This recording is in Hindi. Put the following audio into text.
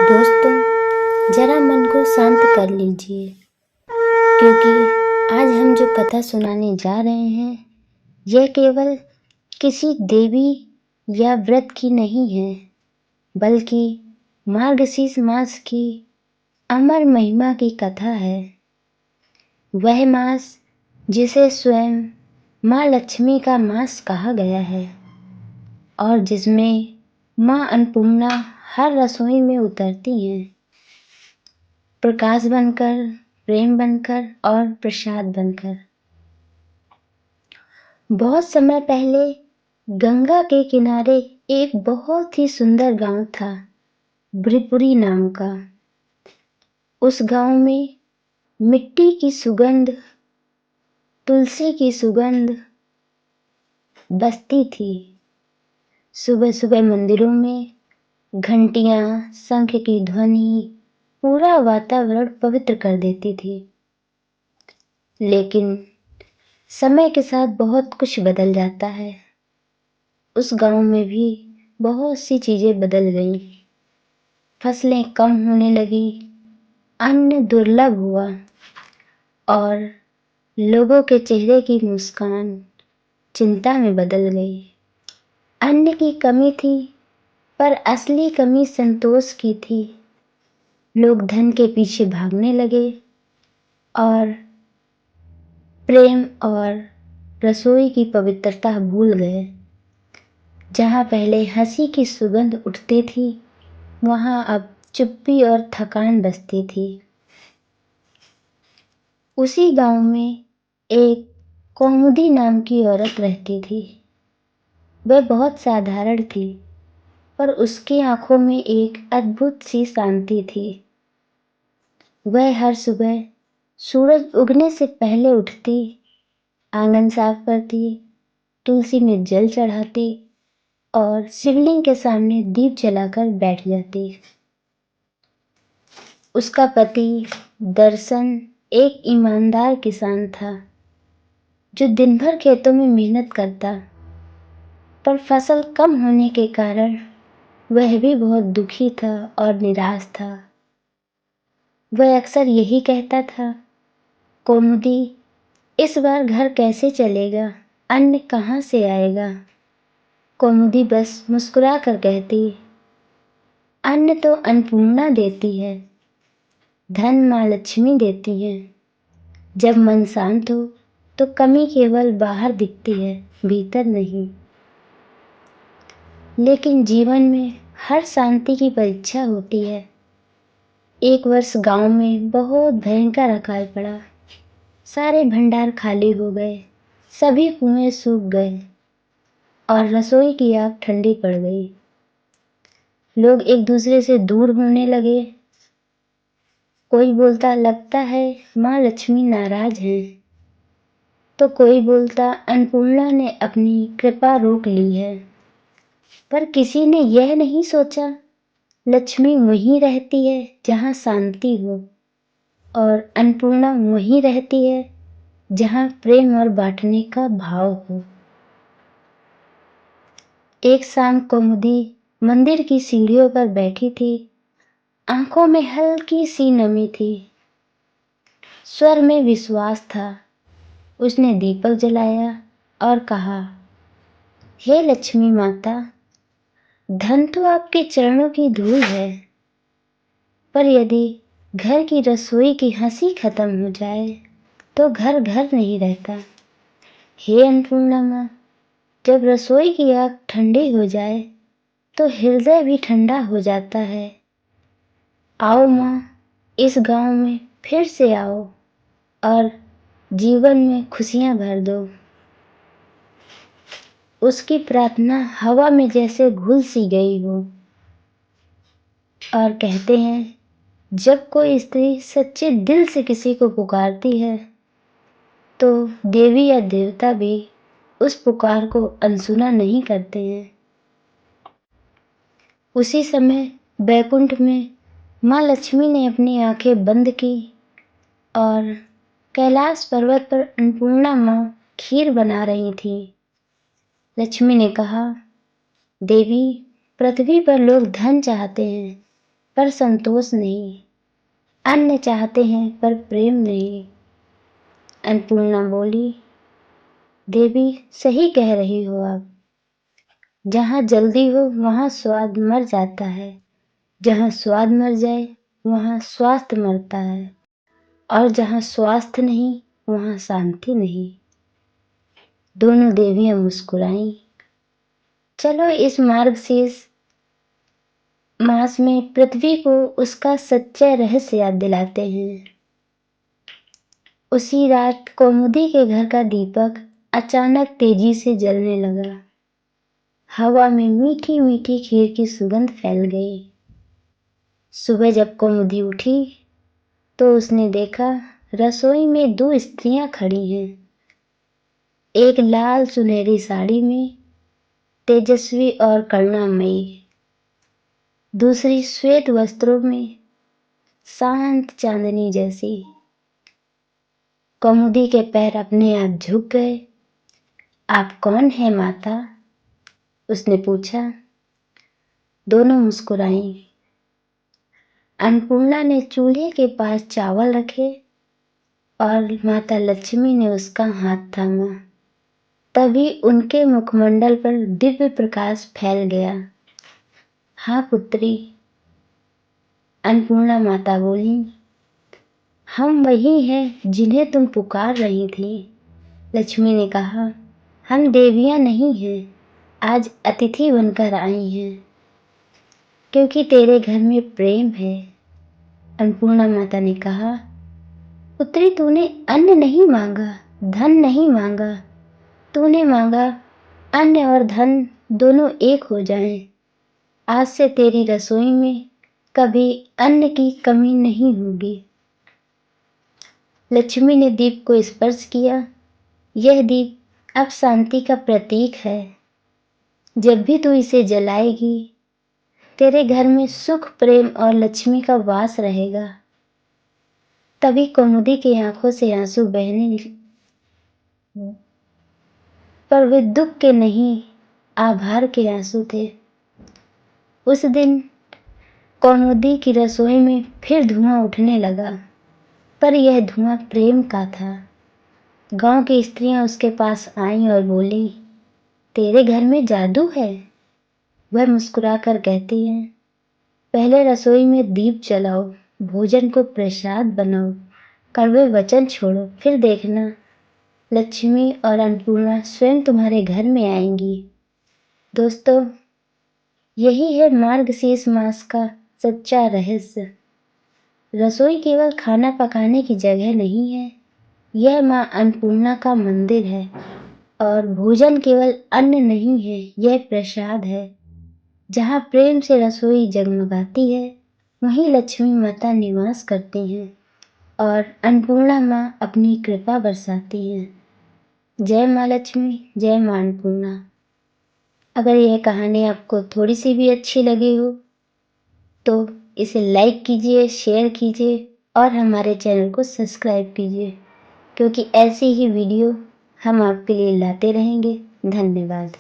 दोस्तों, जरा मन को शांत कर लीजिए, क्योंकि आज हम जो कथा सुनाने जा रहे हैं, यह केवल किसी देवी या व्रत की नहीं है, बल्कि मार्गशीर्ष मास की अमर महिमा की कथा है। वह मास जिसे स्वयं माँ लक्ष्मी का मास कहा गया है और जिसमें माँ अन्नपूर्णा हर रसोई में उतरती हैं, प्रकाश बनकर, प्रेम बनकर और प्रसाद बनकर। बहुत समय पहले गंगा के किनारे एक बहुत ही सुंदर गांव था, ब्रिपुरी नाम का। उस गांव में मिट्टी की सुगंध, तुलसी की सुगंध बसती थी। सुबह सुबह मंदिरों में घंटियां, शंख की ध्वनि पूरा वातावरण पवित्र कर देती थी। लेकिन समय के साथ बहुत कुछ बदल जाता है। उस गांव में भी बहुत सी चीजें बदल गईं। फसलें कम होने लगी, अन्न दुर्लभ हुआ और लोगों के चेहरे की मुस्कान चिंता में बदल गई। अन्न की कमी थी, पर असली कमी संतोष की थी। लोग धन के पीछे भागने लगे और प्रेम और रसोई की पवित्रता भूल गए। जहाँ पहले हंसी की सुगंध उठती थी, वहाँ अब चुप्पी और थकान बसती थी। उसी गांव में एक कौमुदी नाम की औरत रहती थी। वह बहुत साधारण थी, पर उसकी आंखों में एक अद्भुत सी शांति थी। वह हर सुबह सूरज उगने से पहले उठती, आंगन साफ करती, तुलसी में जल चढ़ाती और शिवलिंग के सामने दीप जलाकर बैठ जाती। उसका पति दर्शन एक ईमानदार किसान था, जो दिन भर खेतों में मेहनत करता, पर फसल कम होने के कारण वह भी बहुत दुखी था और निराश था। वह अक्सर यही कहता था, कौमुदी, इस बार घर कैसे चलेगा? अन्न कहाँ से आएगा? कौमुदी बस मुस्कुरा कर कहती, अन्न तो अन्नपूर्णा देती है, धन माँ लक्ष्मी देती है। जब मन शांत हो तो कमी केवल बाहर दिखती है, भीतर नहीं। लेकिन जीवन में हर शांति की परीक्षा होती है। एक वर्ष गांव में बहुत भयंकर अकाल पड़ा। सारे भंडार खाली हो गए, सभी कुएं सूख गए और रसोई की आग ठंडी पड़ गई। लोग एक दूसरे से दूर होने लगे। कोई बोलता, लगता है माँ लक्ष्मी नाराज है, तो कोई बोलता, अन्नपूर्णा ने अपनी कृपा रोक ली है। पर किसी ने यह नहीं सोचा, लक्ष्मी वहीं रहती है जहाँ शांति हो, और अन्नपूर्णा वहीं रहती है जहाँ प्रेम और बांटने का भाव हो। एक शाम कौमुदी मंदिर की सीढ़ियों पर बैठी थी। आंखों में हल्की सी नमी थी, स्वर में विश्वास था। उसने दीपक जलाया और कहा, हे लक्ष्मी माता, धन तो आपके चरणों की धूल है, पर यदि घर की रसोई की हंसी खत्म हो जाए तो घर घर नहीं रहता। हे अन्नपूर्णा माँ, जब रसोई की आग ठंडी हो जाए तो हृदय भी ठंडा हो जाता है। आओ माँ, इस गांव में फिर से आओ और जीवन में खुशियां भर दो। उसकी प्रार्थना हवा में जैसे घुल सी गई हो। और कहते हैं, जब कोई स्त्री सच्चे दिल से किसी को पुकारती है, तो देवी या देवता भी उस पुकार को अनसुना नहीं करते हैं। उसी समय बैकुंठ में माँ लक्ष्मी ने अपनी आंखें बंद की और कैलाश पर्वत पर अन्नपूर्णा माँ खीर बना रही थी। लक्ष्मी ने कहा, देवी, पृथ्वी पर लोग धन चाहते हैं, पर संतोष नहीं, अन्न चाहते हैं पर प्रेम नहीं। अन्नपूर्णा बोली, देवी सही कह रही हो आप। जहाँ जल्दी हो वहाँ स्वाद मर जाता है, जहाँ स्वाद मर जाए वहाँ स्वास्थ्य मरता है, और जहाँ स्वास्थ्य नहीं वहाँ शांति नहीं। दोनों देवियां मुस्कुराईं। चलो इस मार्गशीर्ष मास में पृथ्वी को उसका सच्चा रहस्य याद दिलाते हैं। उसी रात कौमुदी के घर का दीपक अचानक तेजी से जलने लगा। हवा में मीठी मीठी खीर की सुगंध फैल गई। सुबह जब कौमुदी उठी तो उसने देखा रसोई में दो स्त्रियां खड़ी हैं। एक लाल सुनहरी साड़ी में तेजस्वी और करुणामयी, दूसरी श्वेत वस्त्रों में शांत चांदनी जैसी। कौमुदी के पैर अपने आप झुक गए। आप कौन है माता? उसने पूछा। दोनों मुस्कुराईं। अन्नपूर्णा ने चूल्हे के पास चावल रखे और माता लक्ष्मी ने उसका हाथ थामा। तभी उनके मुखमंडल पर दिव्य प्रकाश फैल गया। हाँ पुत्री, अन्नपूर्णा माता बोली, हम वही हैं जिन्हें तुम पुकार रही थी। लक्ष्मी ने कहा, हम देवियां नहीं हैं, आज अतिथि बनकर आई हैं, क्योंकि तेरे घर में प्रेम है। अन्नपूर्णा माता ने कहा, पुत्री तूने अन्न नहीं मांगा, धन नहीं मांगा, तूने मांगा अन्न और धन दोनों एक हो जाएं। आज से तेरी रसोई में कभी अन्न की कमी नहीं होगी। लक्ष्मी ने दीप को स्पर्श किया। यह दीप अब शांति का प्रतीक है। जब भी तू इसे जलाएगी तेरे घर में सुख, प्रेम और लक्ष्मी का वास रहेगा। तभी कौमुदी की आंखों से आंसू बहने, पर वे दुख के नहीं, आभार के आंसू थे। उस दिन कौमुदी की रसोई में फिर धुआं उठने लगा, पर यह धुआं प्रेम का था। गांव की स्त्रियां उसके पास आईं और बोली, तेरे घर में जादू है? वह मुस्कुराकर कहती हैं, पहले रसोई में दीप जलाओ, भोजन को प्रसाद बनाओ, कड़वे वचन छोड़ो, फिर देखना लक्ष्मी और अन्नपूर्णा स्वयं तुम्हारे घर में आएंगी। दोस्तों, यही है मार्गशीर्ष मास का सच्चा रहस्य। रसोई केवल खाना पकाने की जगह नहीं है, यह माँ अन्नपूर्णा का मंदिर है। और भोजन केवल अन्न नहीं है, यह प्रसाद है। जहाँ प्रेम से रसोई जगमगाती है, वहीं लक्ष्मी माता निवास करती हैं और अन्नपूर्णा माँ अपनी कृपा बरसाती हैं। जय माँ लक्ष्मी, जय माँ अन्नपूर्णा। अगर यह कहानी आपको थोड़ी सी भी अच्छी लगी हो तो इसे लाइक कीजिए, शेयर कीजिए और हमारे चैनल को सब्सक्राइब कीजिए, क्योंकि ऐसी ही वीडियो हम आपके लिए लाते रहेंगे। धन्यवाद।